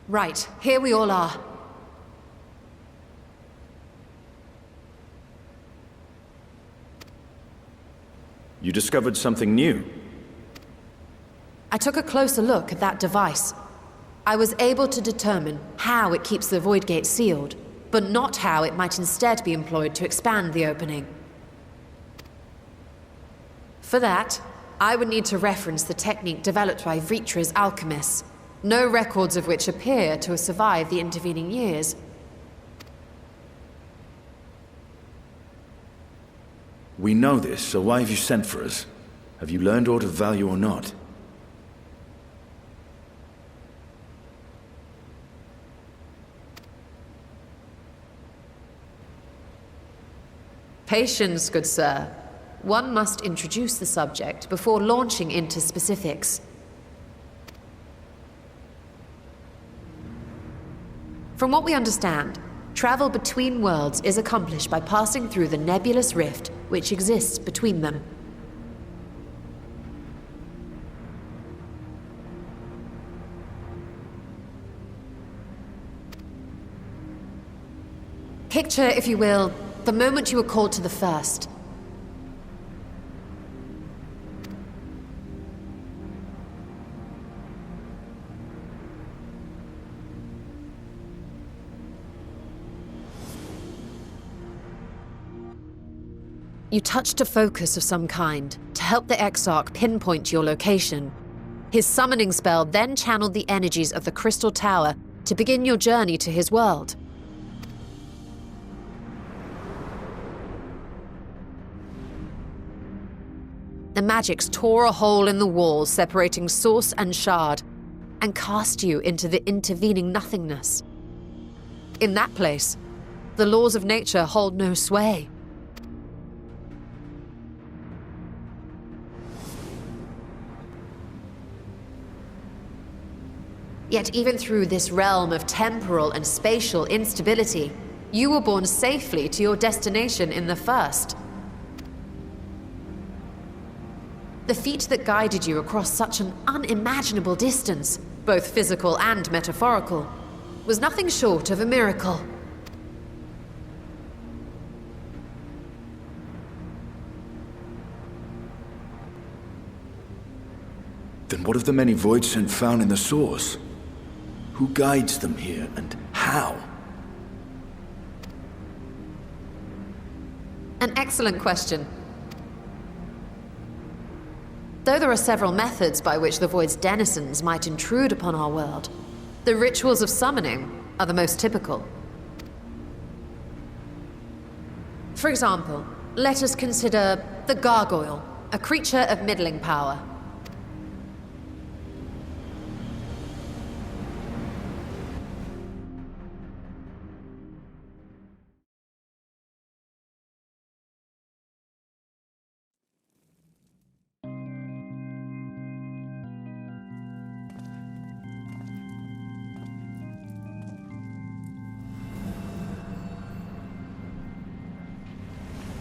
Right, here we all are. You discovered something new. I took a closer look at that device. I was able to determine how it keeps the Void Gate sealed, but not how it might instead be employed to expand the opening. For that, I would need to reference the technique developed by Vritra's alchemists, no records of which appear to have survived the intervening years. We know this, so why have you sent for us? Have you learned aught of value or not? Patience, good sir. One must introduce the subject before launching into specifics. From what we understand, travel between worlds is accomplished by passing through the nebulous rift which exists between them. Picture, if you will, the moment you were called to the first. You touched a focus of some kind to help the Exarch pinpoint your location. His summoning spell then channeled the energies of the Crystal Tower to begin your journey to his world. The magics tore a hole in the wall separating source and shard, and cast you into the intervening nothingness. In that place, the laws of nature hold no sway. Yet even through this realm of temporal and spatial instability, you were borne safely to your destination in the first. The feat that guided you across such an unimaginable distance, both physical and metaphorical, was nothing short of a miracle. Then what of the many Voidsent found in the source? Who guides them here, and how? An excellent question. Though there are several methods by which the Void's denizens might intrude upon our world, the rituals of summoning are the most typical. For example, let us consider the Gargoyle, a creature of middling power.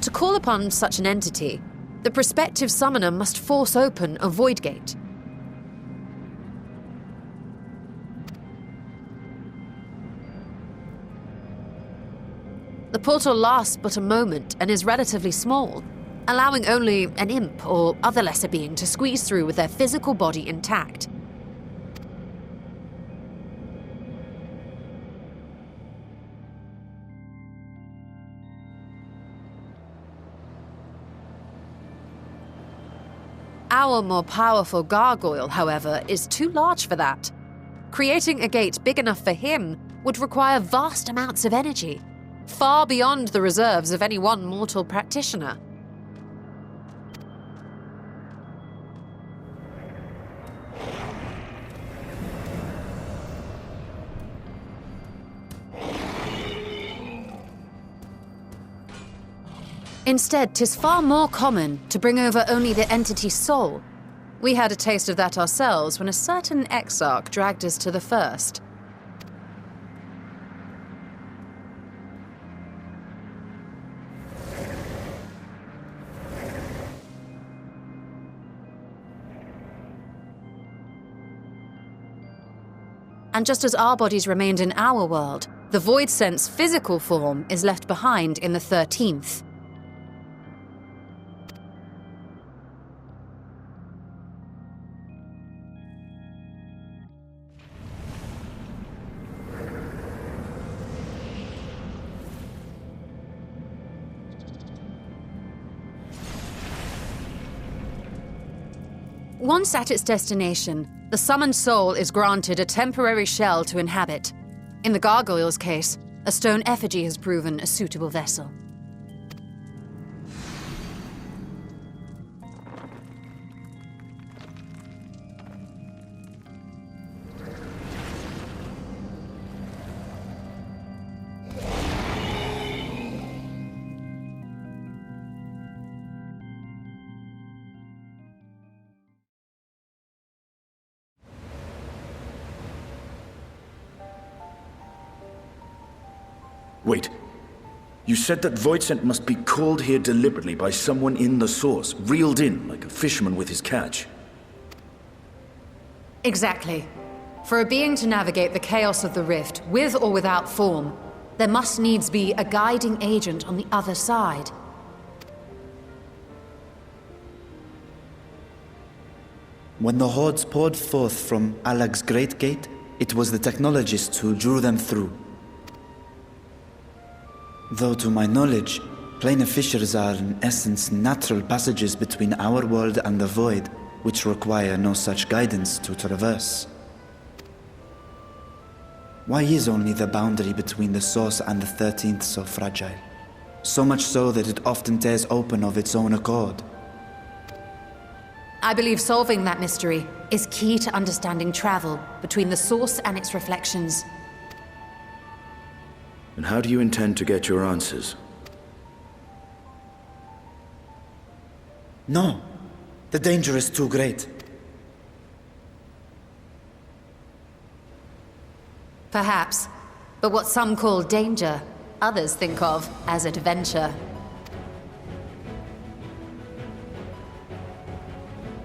To call upon such an entity, the prospective summoner must force open a void gate. The portal lasts but a moment and is relatively small, allowing only an imp or other lesser being to squeeze through with their physical body intact. Our more powerful gargoyle, however, is too large for that. Creating a gate big enough for him would require vast amounts of energy, far beyond the reserves of any one mortal practitioner. Instead, 'tis far more common to bring over only the entity's soul. We had a taste of that ourselves when a certain exarch dragged us to the first. And just as our bodies remained in our world, the Void Sense physical form is left behind in the 13th. Once at its destination, the summoned soul is granted a temporary shell to inhabit. In the gargoyle's case, a stone effigy has proven a suitable vessel. Wait. You said that Voidsent must be called here deliberately by someone in the source, reeled in like a fisherman with his catch. Exactly. For a being to navigate the chaos of the rift, with or without form, there must needs be a guiding agent on the other side. When the hordes poured forth from Alag's Great Gate, it was the technologists who drew them through. Though to my knowledge, planar fissures are in essence natural passages between our world and the void, which require no such guidance to traverse. Why is only the boundary between the source and the 13th so fragile? So much so that it often tears open of its own accord. I believe solving that mystery is key to understanding travel between the source and its reflections. And how do you intend to get your answers? No. The danger is too great. Perhaps. But what some call danger, others think of as adventure.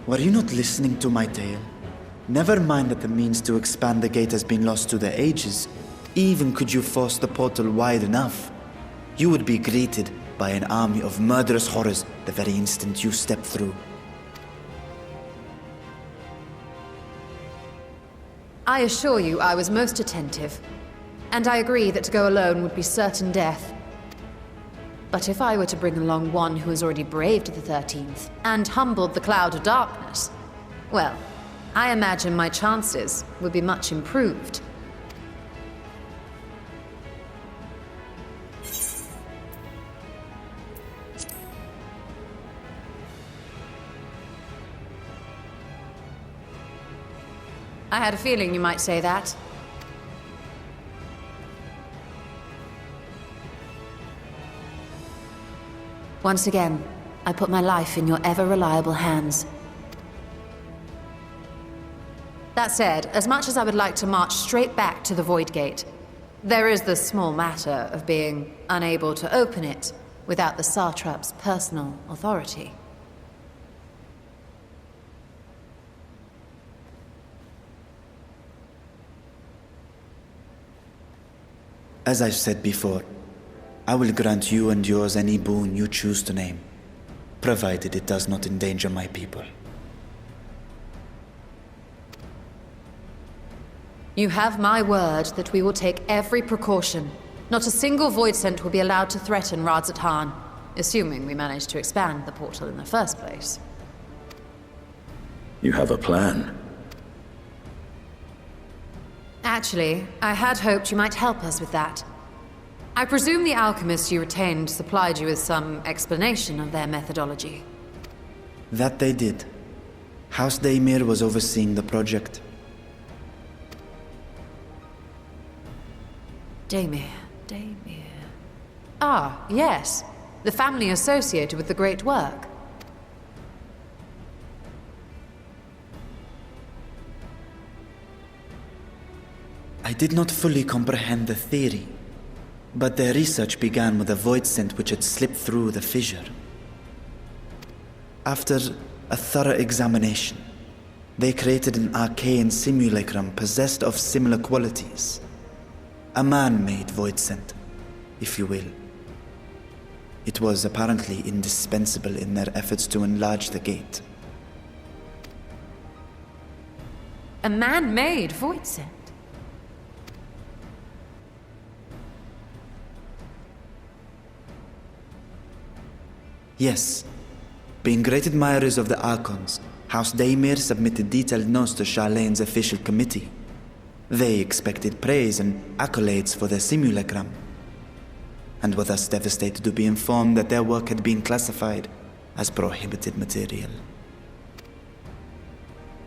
Were you not listening to my tale? Never mind that the means to expand the gate has been lost to the ages. Even could you force the portal wide enough, you would be greeted by an army of murderous horrors the very instant you step through. I assure you I was most attentive, and I agree that to go alone would be certain death. But if I were to bring along one who has already braved the 13th and humbled the cloud of darkness, well, I imagine my chances would be much improved. I had a feeling you might say that. Once again, I put my life in your ever-reliable hands. That said, as much as I would like to march straight back to the Void Gate, there is the small matter of being unable to open it without the Satrap's personal authority. As I've said before, I will grant you and yours any boon you choose to name, provided it does not endanger my people. You have my word that we will take every precaution. Not a single Voidsent will be allowed to threaten Radzat-Han, assuming we manage to expand the portal in the first place. You have a plan. Actually, I had hoped you might help us with that. I presume the alchemists you retained supplied you with some explanation of their methodology. That they did. House Daimir was overseeing the project. Daimir. Ah, yes. The family associated with the great work. I did not fully comprehend the theory, but their research began with a Voidsent which had slipped through the fissure. After a thorough examination, They created an arcane simulacrum possessed of similar qualities. A man-made voidsent, if you will. It was apparently indispensable in their efforts to enlarge the gate. A man-made voidsent? Yes. Being great admirers of the Archons, House Daemir submitted detailed notes to Charlene's official committee. They expected praise and accolades for their simulacrum, and were thus devastated to be informed that their work had been classified as prohibited material.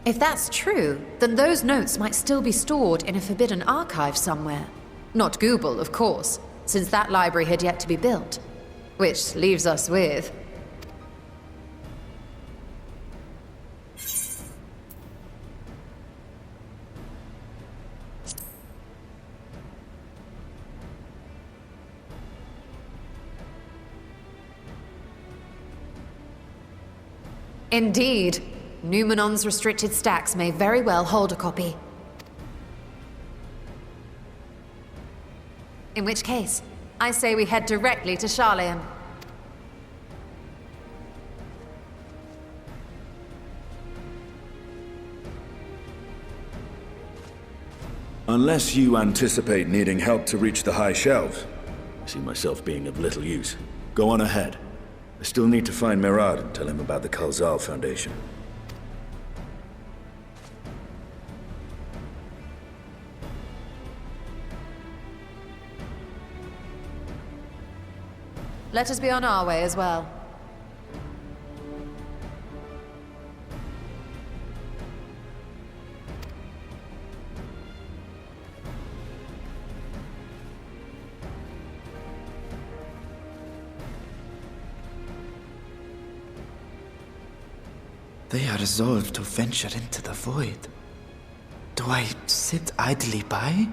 If that's true, then those notes might still be stored in a forbidden archive somewhere. Not Google, of course, since that library had yet to be built. Which leaves us with... Indeed. Numenon's restricted stacks may very well hold a copy. In which case, I say we head directly to Charlene. Unless you anticipate needing help to reach the high shelves, I see myself being of little use. Go on ahead. I still need to find Mirad and tell him about the Khalzal Foundation. Let us be on our way as well. They are resolved to venture into the void. Do I sit idly by?